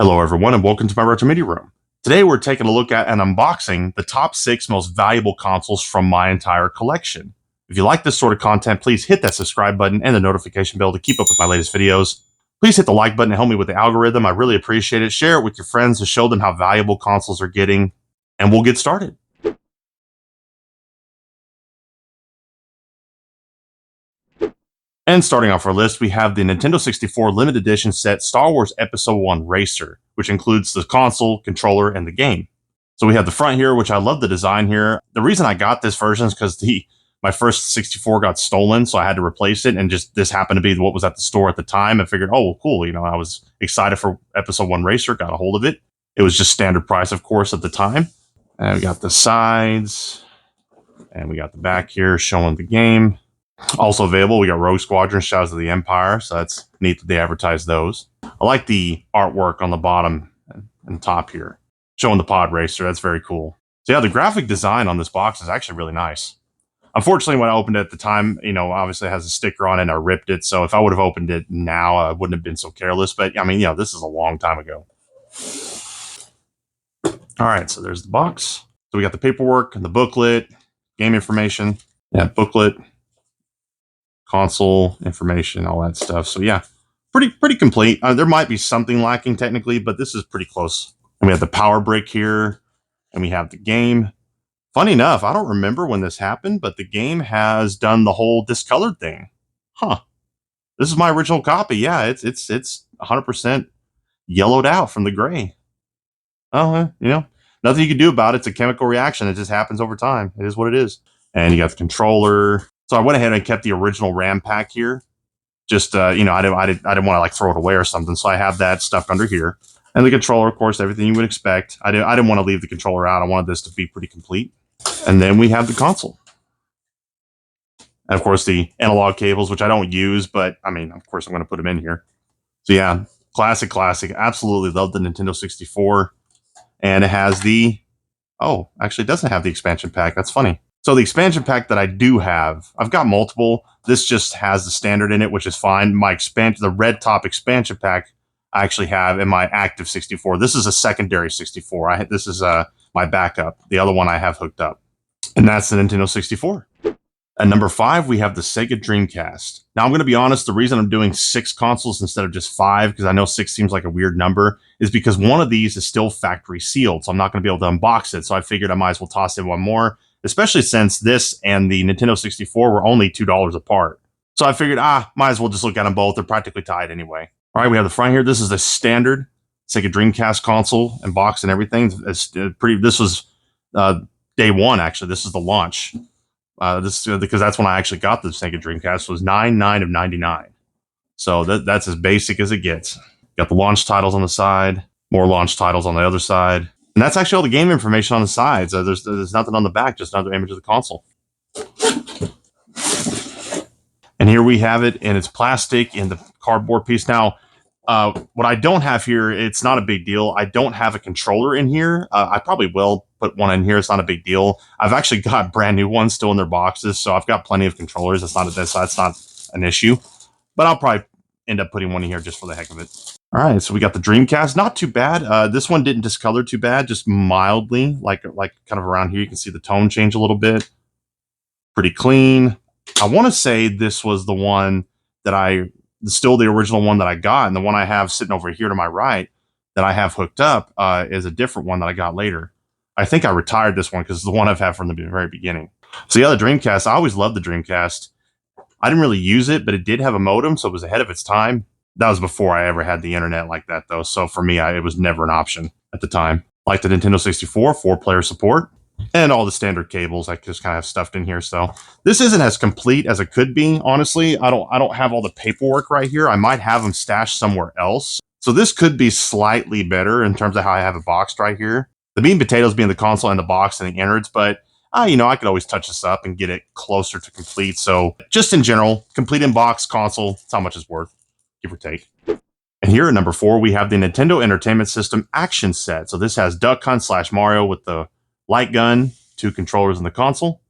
Hello everyone and welcome to my Retro Media Room. Today we're taking a look at and unboxing the top 6 most valuable consoles from my entire collection. If you like this sort of content, please hit that subscribe button and the notification bell to keep up with my latest videos. Please hit the like button to help me with the algorithm. I really appreciate it. Share it with your friends to show them how valuable consoles are getting, and we'll get started. And starting off our list, we have the Nintendo 64 limited edition set Star Wars Episode 1 Racer, which includes the console, controller, and the game. So we have the front here, which I love the design here. The reason I got this version is because my first 64 got stolen, so I had to replace it, and just this happened to be what was at the store at the time. I figured, oh, cool, I was excited for Episode 1 Racer, got a hold of it. It was just standard price, of course, at the time. And we got the sides, and we got the back here showing the game. Also available, we got Rogue Squadron, Shadows of the Empire, so that's neat that they advertise those. I like the artwork on the bottom and top here, showing the pod racer. That's very cool. So yeah, the graphic design on this box is actually really nice. Unfortunately, when I opened it at the time, obviously it has a sticker on it and I ripped it, so if I would have opened it now, I wouldn't have been so careless, but this is a long time ago. Alright, so there's the box. So we got the paperwork and the booklet, game information, booklet, console information, all that stuff. So yeah, pretty complete. There might be something lacking technically, but this is pretty close. And we have the power brick here, and we have the game. Funny enough, I don't remember when this happened, but the game has done the whole discolored thing. Huh. This is my original copy. Yeah, it's 100% yellowed out from the gray. Oh, nothing you can do about it. It's a chemical reaction. It just happens over time. It is what it is. And you got the controller. So I went ahead and kept the original RAM pack here. Just I didn't want to throw it away or something, so I have that stuffed under here. And the controller, of course, everything you would expect. I didn't want to leave the controller out. I wanted this to be pretty complete. And then we have the console. And of course the analog cables, which I don't use, but of course I'm going to put them in here. So yeah, classic. Absolutely love the Nintendo 64. And it has actually it doesn't have the expansion pack. That's funny. So the expansion pack that I do have, I've got multiple. This just has the standard in it, which is fine. The red top expansion pack I actually have in my active 64. This is a secondary 64. This is my backup. The other one I have hooked up. And that's the Nintendo 64. At number 5, we have the Sega Dreamcast. Now, I'm going to be honest, the reason I'm doing 6 consoles instead of just 5, because I know 6 seems like a weird number, is because one of these is still factory sealed, so I'm not going to be able to unbox it. So I figured I might as well toss in one more, especially since this and the Nintendo 64 were only $2 apart. So I figured, might as well just look at them both. They're practically tied anyway. All right, we have the front here. This is the standard Sega Dreamcast console and box and everything. This was day one, actually. This is the launch. Because that's when I actually got the Sega Dreamcast. It was 9/9 of 99. So that's as basic as it gets. Got the launch titles on the side, more launch titles on the other side. And that's actually all the game information on the sides. There's nothing on the back, just another image of the console. And here we have it in its plastic in the cardboard piece. Now, what I don't have here, it's not a big deal. I don't have a controller in here. I probably will put one in here. It's not a big deal. I've actually got brand new ones still in their boxes, so I've got plenty of controllers. That's not an issue. But I'll probably end up putting one in here just for the heck of it. All right, so we got the Dreamcast. Not too bad. This one didn't discolor too bad, just mildly, like kind of around here. You can see the tone change a little bit. Pretty clean. I want to say this was the one that still the original one that I got, and the one I have sitting over here to my right that I have hooked up is a different one that I got later. I think I retired this one because it's the one I've had from the very beginning. So yeah, the Dreamcast, I always loved the Dreamcast. I didn't really use it, but it did have a modem, so it was ahead of its time. That was before I ever had the internet like that, though. So for me, it was never an option at the time. Like the Nintendo 64, 4-player support, and all the standard cables I just kind of have stuffed in here. So this isn't as complete as it could be, honestly. I don't have all the paperwork right here. I might have them stashed somewhere else. So this could be slightly better in terms of how I have it boxed right here. The meat and potatoes being the console and the box and the innards, but I could always touch this up and get it closer to complete. So just in general, complete in box console, that's how much it's worth, give or take. And here at number 4, we have the Nintendo Entertainment System Action Set. So this has Duck Hunt / Mario with the light gun, 2 controllers in the console.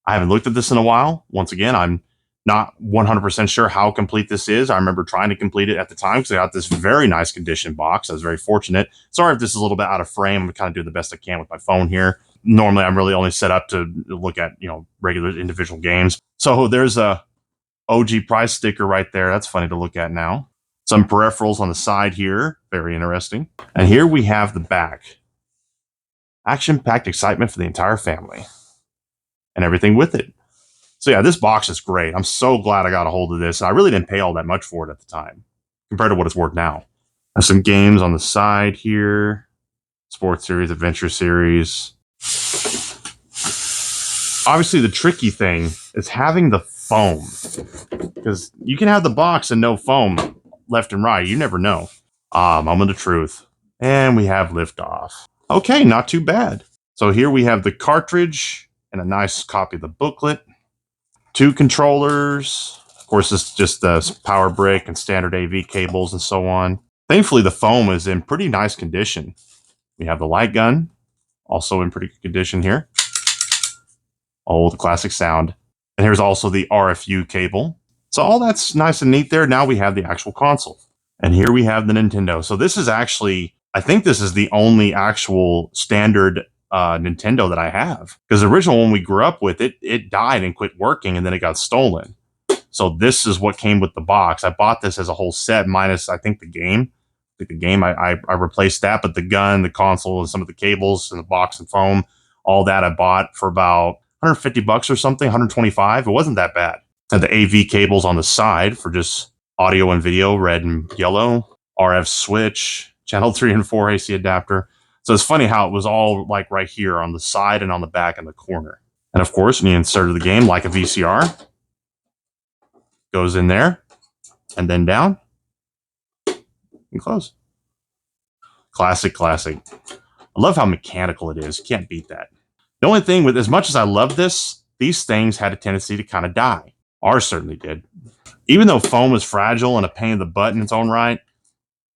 I haven't looked at this in a while. Once again, I'm Not 100% sure how complete this is. I remember trying to complete it at the time because I got this very nice condition box. I was very fortunate. Sorry if this is a little bit out of frame. I'm kind of doing the best I can with my phone here. Normally, I'm really only set up to look at, regular individual games. So there's a OG price sticker right there. That's funny to look at now. Some peripherals on the side here. Very interesting. And here we have the back. Action-packed excitement for the entire family. And everything with it. So yeah, this box is great. I'm so glad I got a hold of this. I really didn't pay all that much for it at the time, compared to what it's worth now. There's some games on the side here. Sports series, adventure series. Obviously, the tricky thing is having the foam. Because you can have the box and no foam left and right. You never know. Moment of truth. And we have liftoff. Okay, not too bad. So here we have the cartridge and a nice copy of the booklet. 2 controllers. Of course, it's just the power brick and standard AV cables and so on. Thankfully, the foam is in pretty nice condition. We have the light gun, also in pretty good condition here. Old classic sound. And here's also the RFU cable. So all that's nice and neat there. Now we have the actual console. And here we have the Nintendo. So this is actually, I think this is the only actual standard Nintendo that I have. Because the original one we grew up with, it died and quit working and then it got stolen. So this is what came with the box. I bought this as a whole set minus, I think, the game. I replaced that, but the gun, the console, and some of the cables and the box and foam, all that I bought for about $150 or something, 125. It wasn't that bad. And the AV cables on the side for just audio and video, red and yellow, RF switch, channel 3 and 4 AC adapter. So it's funny how it was all like right here on the side and on the back in the corner. And of course, when you insert the game like a VCR, goes in there and then down and close. Classic. I love how mechanical it is. You can't beat that. The only thing with, as much as I love this, these things had a tendency to kind of die. Ours certainly did. Even though foam is fragile and a pain in the butt in its own right,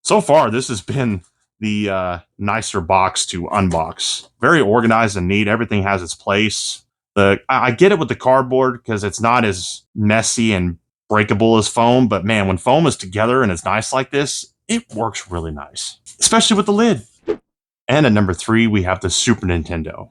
so far this has been the nicer box to unbox. Very organized and neat. Everything has its place. I get it with the cardboard because it's not as messy and breakable as foam, but man, when foam is together and it's nice like this, it works really nice, especially with the lid. And at number 3, we have the Super Nintendo.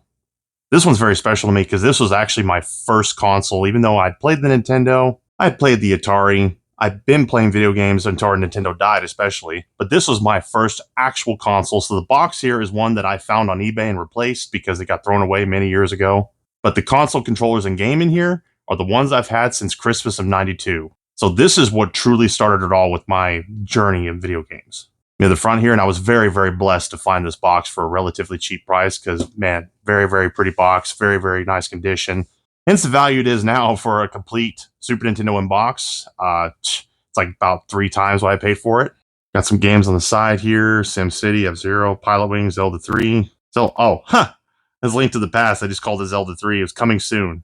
This one's very special to me because this was actually my first console. Even though I'd played the Nintendo, I'd played the Atari, I'd been playing video games until our Nintendo died especially, but this was my first actual console. So the box here is one that I found on eBay and replaced because it got thrown away many years ago. But the console controllers and game in here are the ones I've had since Christmas of '92. So this is what truly started it all with my journey in video games. Near the front here, and I was very, very blessed to find this box for a relatively cheap price because, man, very, very pretty box, very, very nice condition. Hence the value it is now for a complete Super Nintendo in box. It's like about 3 times what I paid for it. Got some games on the side here. SimCity, F-Zero, Pilot Wings, Zelda 3. It's Link to the Past. I just called it Zelda 3. It was coming soon.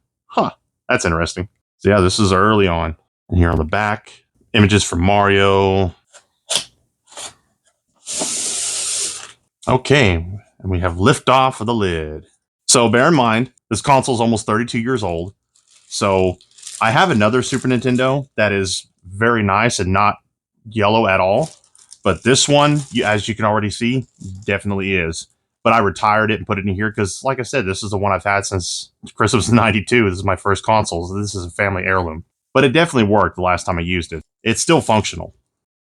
That's interesting. So yeah, this is early on. And here on the back, images from Mario. Okay, and we have liftoff of the lid. So bear in mind, this console is almost 32 years old. So I have another Super Nintendo that is very nice and not yellow at all. But this one, as you can already see, definitely is. But I retired it and put it in here because, like I said, this is the one I've had since Christmas of '92. This is my first console, so this is a family heirloom. But it definitely worked the last time I used it. It's still functional.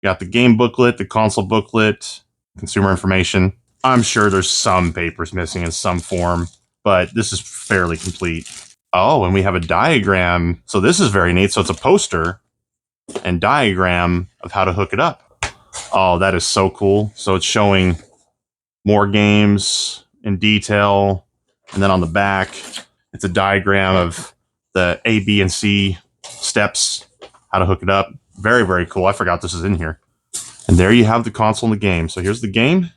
Got the game booklet, the console booklet, consumer information. I'm sure there's some papers missing in some form, but this is fairly complete. Oh, and we have a diagram. So this is very neat. So it's a poster and diagram of how to hook it up. Oh, that is so cool. So it's showing more games in detail. And then on the back, it's a diagram of the A, B, and C steps, how to hook it up. Very, very cool. I forgot this is in here. And there you have the console and the game. So here's the game.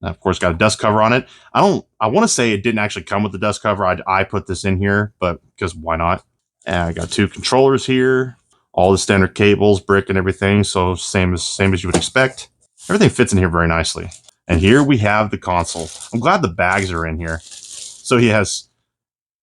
Of course, got a dust cover on it. I want to say it didn't actually come with the dust cover. I put this in here, but because why not? And I got 2 controllers here, all the standard cables, brick and everything. So same as you would expect. Everything fits in here very nicely. And here we have the console. I'm glad the bags are in here. So he has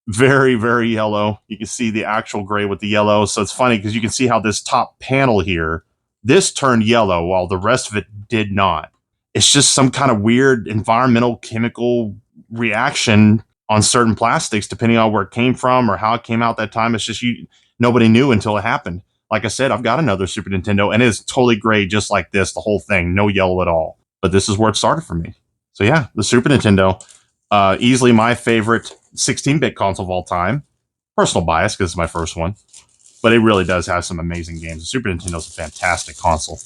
Very, very yellow. You can see the actual gray with the yellow. So it's funny because you can see how this top panel here, this turned yellow while the rest of it did not. It's just some kind of weird environmental chemical reaction on certain plastics, depending on where it came from or how it came out that time. It's just nobody knew until it happened. Like I said, I've got another Super Nintendo and it's totally gray, just like this, the whole thing, no yellow at all. But this is where it started for me. So yeah, the Super Nintendo, easily my favorite 16-bit console of all time. Personal bias because it's my first one, but it really does have some amazing games. The Super Nintendo is a fantastic console.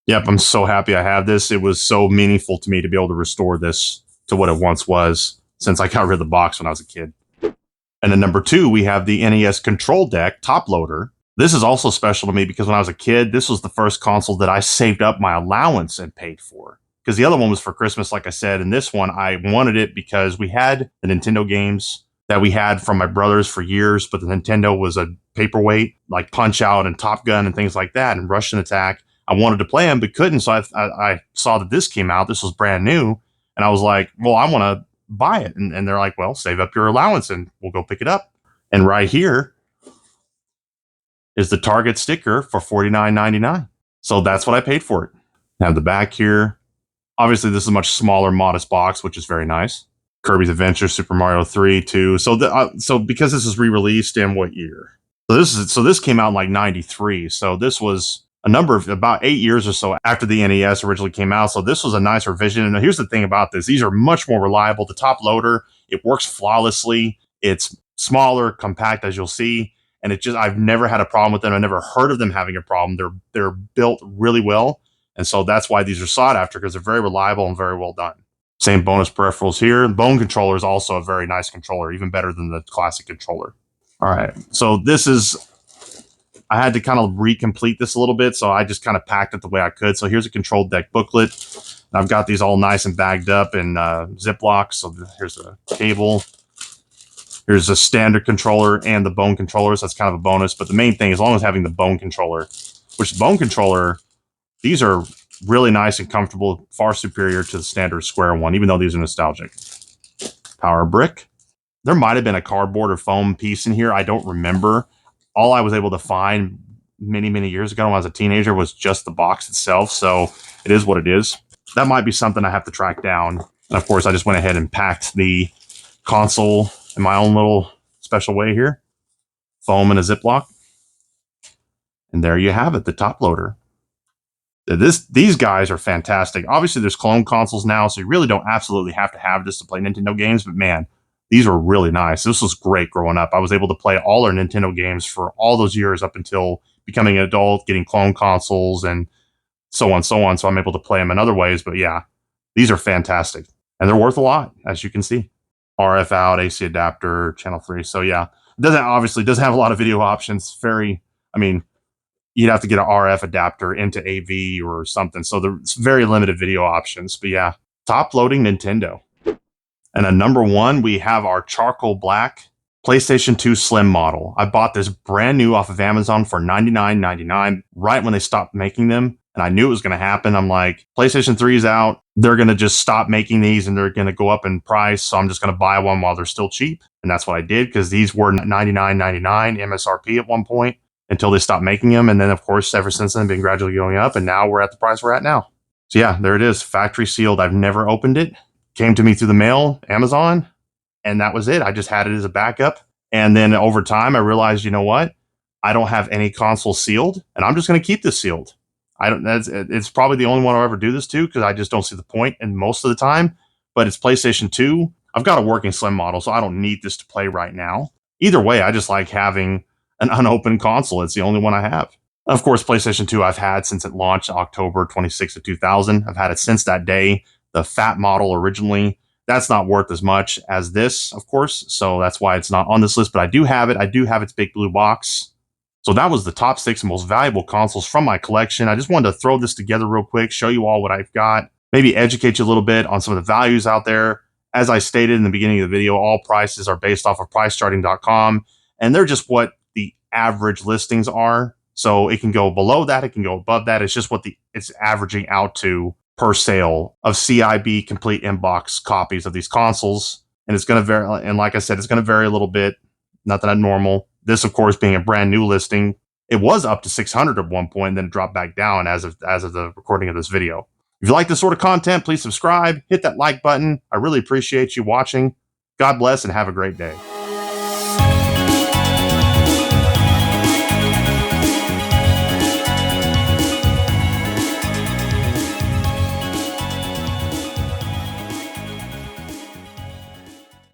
Yep, I'm so happy I have this. It was so meaningful to me to be able to restore this to what it once was since I got rid of the box when I was a kid. And then number 2, we have the NES Control Deck top loader. This is also special to me because when I was a kid, this was the first console that I saved up my allowance and paid for. Because the other one was for Christmas, like I said, and this one, I wanted it because we had the Nintendo games that we had from my brothers for years, but the Nintendo was a paperweight, like Punch-Out and Top Gun and things like that, and Russian Attack. I wanted to play them, but couldn't, so I saw that this came out. This was brand new, and I was like, well, I want to buy it. And they're like, well, save up your allowance, and we'll go pick it up. And right here is the Target sticker for $49.99. So that's what I paid for it. Have the back here. Obviously, this is a much smaller, modest box, which is very nice. Kirby's Adventure, Super Mario 3, 2. So because this is re-released in what year? So this came out in like 93. So this was a number of about 8 years or so after the NES originally came out. So this was a nice revision. And here's the thing about this. These are much more reliable. The top loader, it works flawlessly. It's smaller, compact, as you'll see. And I've never had a problem with them. I've never heard of them having a problem. They're built really well. And so that's why these are sought after, because they're very reliable and very well done. Same bonus peripherals here. The Bone controller is also a very nice controller, even better than the classic controller. All right, so I had to kind of recomplete this a little bit, so I just kind of packed it the way I could. So here's a Control Deck booklet. I've got these all nice and bagged up in Ziplocs. So here's the cable. Here's a standard controller and the Bone controller, so that's kind of a bonus. But the main thing, as long as having the Bone controller, which the Bone controller, these are really nice and comfortable, far superior to the standard square one, even though these are nostalgic. Power brick. There might have been a cardboard or foam piece in here. I don't remember. All I was able to find many, many years ago when I was a teenager was just the box itself. So it is what it is. That might be something I have to track down. And of course, I just went ahead and packed the console in my own little special way here. Foam in a Ziploc. And there you have it, the top loader. These guys are fantastic. Obviously, there's clone consoles now, so you really don't absolutely have to have this to play Nintendo games. But man, these were really nice. This was great growing up. I was able to play all our Nintendo games for all those years up until becoming an adult, getting clone consoles, and so on, so on. So I'm able to play them in other ways. But yeah, these are fantastic. And they're worth a lot, as you can see. RF out, AC adapter, channel 3. So yeah, it doesn't have a lot of video options. You'd have to get an RF adapter into AV or something. So there's very limited video options. But yeah, top loading Nintendo. And at number 1, we have our charcoal black PlayStation 2 Slim model. I bought this brand new off of Amazon for $99.99 right when they stopped making them. And I knew it was going to happen. I'm like, PlayStation 3 is out. They're going to just stop making these and they're going to go up in price. So I'm just going to buy one while they're still cheap. And that's what I did, because these were $99.99 MSRP at one point, until they stopped making them. And then, of course, ever since then, been gradually going up. And now we're at the price we're at now. So yeah, there it is. Factory sealed. I've never opened it. Came to me through the mail, Amazon. And that was it. I just had it as a backup. And then over time, I realized, you know what? I don't have any console sealed. And I'm just going to keep this sealed. It's probably the only one I'll ever do this to, because I just don't see the point in most of the time. But it's PlayStation 2. I've got a working Slim model, so I don't need this to play right now. Either way, I just like having an unopened console. It's the only one I have. Of course, PlayStation 2 I've had since it launched October 26th of 2000. I've had it since that day. The fat model originally, that's not worth as much as this, of course. So that's why it's not on this list, but I do have it. I do have its big blue box. So that was the top 6 most valuable consoles from my collection. I just wanted to throw this together real quick, show you all what I've got, maybe educate you a little bit on some of the values out there. As I stated in the beginning of the video, all prices are based off of pricecharting.com, and they're just what the average listings are. So it can go below that, it can go above that. It's just what it's averaging out to per sale of CIB complete inbox copies of these consoles. And it's going to vary. And like I said, it's going to vary a little bit nothing abnormal. This, of course, being a brand new listing, it was up to 600 at one point, and then it dropped back down as of the recording of this video. If you like this sort of content, please subscribe, hit that like button. I really appreciate you watching. God bless and have a great day.